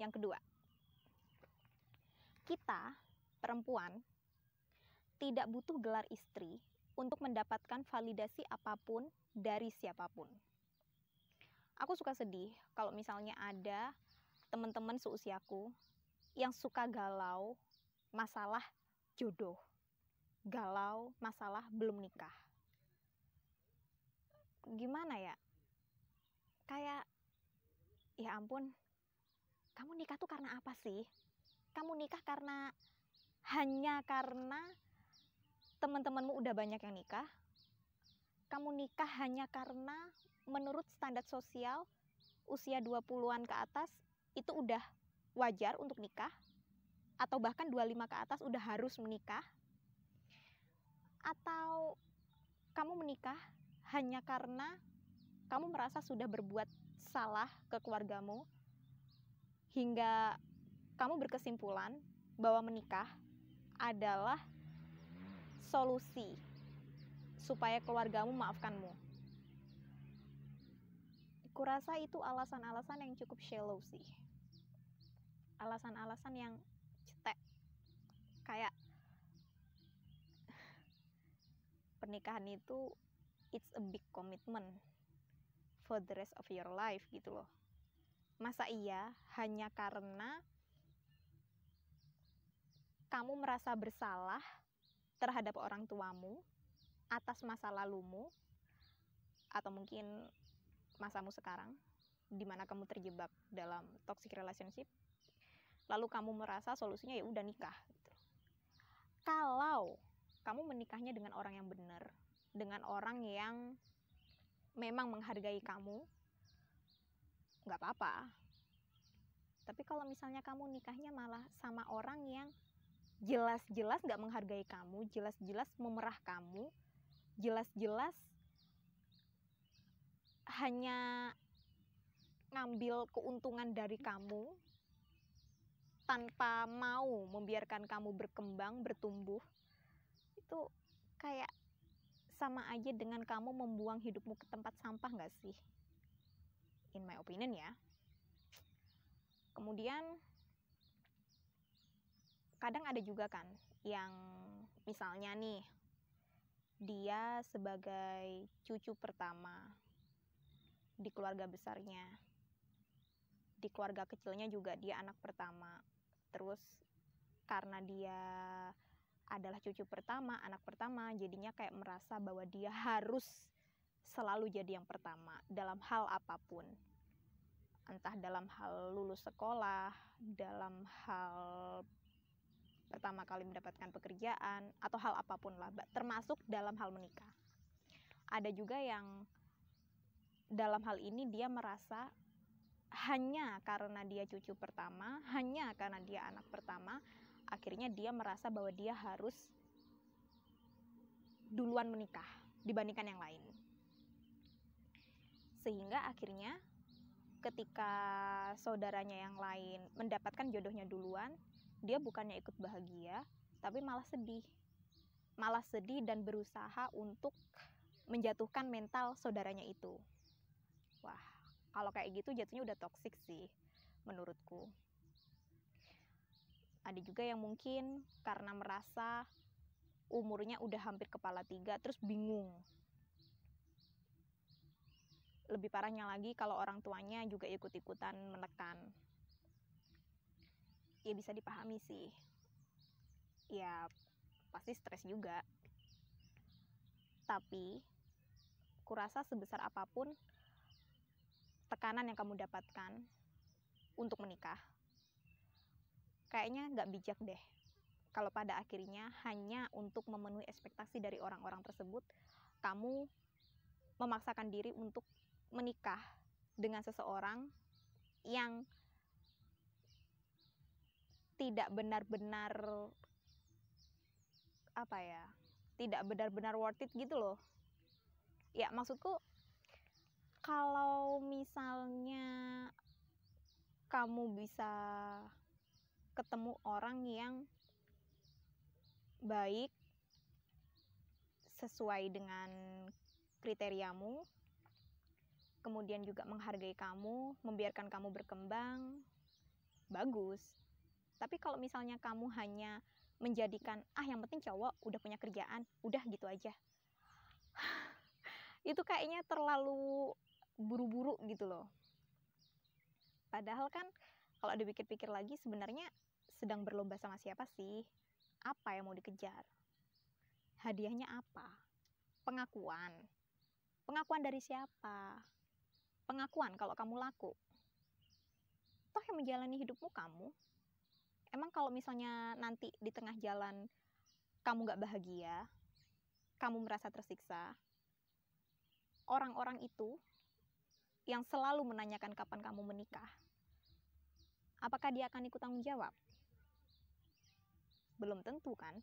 Yang kedua, kita perempuan tidak butuh gelar istri untuk mendapatkan validasi apapun dari siapapun. Aku suka sedih kalau misalnya ada teman-teman seusiaku yang suka galau masalah jodoh, galau masalah belum nikah. Gimana ya? Kayak, ya ampun, kamu nikah tuh karena apa sih? Kamu nikah hanya karena teman-temanmu udah banyak yang nikah? Kamu nikah hanya karena menurut standar sosial usia 20-an ke atas itu udah wajar untuk nikah? Atau bahkan 25 ke atas udah harus menikah? Atau kamu menikah hanya karena kamu merasa sudah berbuat salah ke keluargamu hingga kamu berkesimpulan bahwa menikah adalah solusi supaya keluargamu maafkanmu? Kurasa itu alasan-alasan yang cukup shallow sih. Alasan-alasan yang cetek. Kayak pernikahan itu it's a big commitment for the rest of your life gitu loh. Masa iya hanya karena kamu merasa bersalah terhadap orang tuamu atas masa lalumu atau mungkin masamu sekarang di mana kamu terjebak dalam toxic relationship, lalu kamu merasa solusinya ya udah nikah gitu. Kalau kamu menikahnya dengan orang yang benar, dengan orang yang memang menghargai kamu, nggak apa-apa. Tapi kalau misalnya kamu nikahnya malah sama orang yang jelas-jelas nggak menghargai kamu, jelas-jelas memerah kamu, jelas-jelas hanya ngambil keuntungan dari kamu tanpa mau membiarkan kamu berkembang, bertumbuh, itu kayak sama aja dengan kamu membuang hidupmu ke tempat sampah nggak sih? In my opinion ya. Kemudian kadang ada juga kan yang misalnya nih, dia sebagai cucu pertama di keluarga besarnya, di keluarga kecilnya juga dia anak pertama. Terus karena dia adalah cucu pertama, anak pertama, jadinya kayak merasa bahwa dia harus selalu jadi yang pertama dalam hal apapun. Entah dalam hal lulus sekolah, dalam hal pertama kali mendapatkan pekerjaan, atau hal apapun lah, termasuk dalam hal menikah. Ada juga yang dalam hal ini dia merasa hanya karena dia cucu pertama, hanya karena dia anak pertama, akhirnya dia merasa bahwa dia harus duluan menikah dibandingkan yang lain. Sehingga akhirnya ketika saudaranya yang lain mendapatkan jodohnya duluan, dia bukannya ikut bahagia, tapi malah sedih. Malah sedih dan berusaha untuk menjatuhkan mental saudaranya itu. Wah, kalau kayak gitu jatuhnya udah toksik sih menurutku. Ada juga yang mungkin karena merasa umurnya udah hampir kepala 3 terus bingung. Lebih parahnya lagi kalau orang tuanya juga ikut-ikutan menekan. Ya bisa dipahami sih. Ya pasti stres juga. Tapi kurasa sebesar apapun tekanan yang kamu dapatkan untuk menikah, kayaknya nggak bijak deh kalau pada akhirnya hanya untuk memenuhi ekspektasi dari orang-orang tersebut, kamu memaksakan diri untuk menikah dengan seseorang yang tidak benar-benar tidak benar-benar worth it gitu loh. Ya maksudku, kalau misalnya kamu bisa ketemu orang yang baik sesuai dengan kriteriamu, kemudian juga menghargai kamu, membiarkan kamu berkembang, bagus. Tapi kalau misalnya kamu hanya menjadikan, yang penting cowok udah punya kerjaan, udah gitu aja. Itu kayaknya terlalu buru-buru gitu loh. Padahal kan kalau dipikir-pikir lagi sebenarnya sedang berlomba sama siapa sih? Apa yang mau dikejar? Hadiahnya apa? Pengakuan. Pengakuan dari siapa? Pengakuan kalau kamu laku. Toh yang menjalani hidupmu kamu. Emang kalau misalnya nanti di tengah jalan kamu gak bahagia, kamu merasa tersiksa, orang-orang itu yang selalu menanyakan kapan kamu menikah, apakah dia akan ikut tanggung jawab? Belum tentu kan?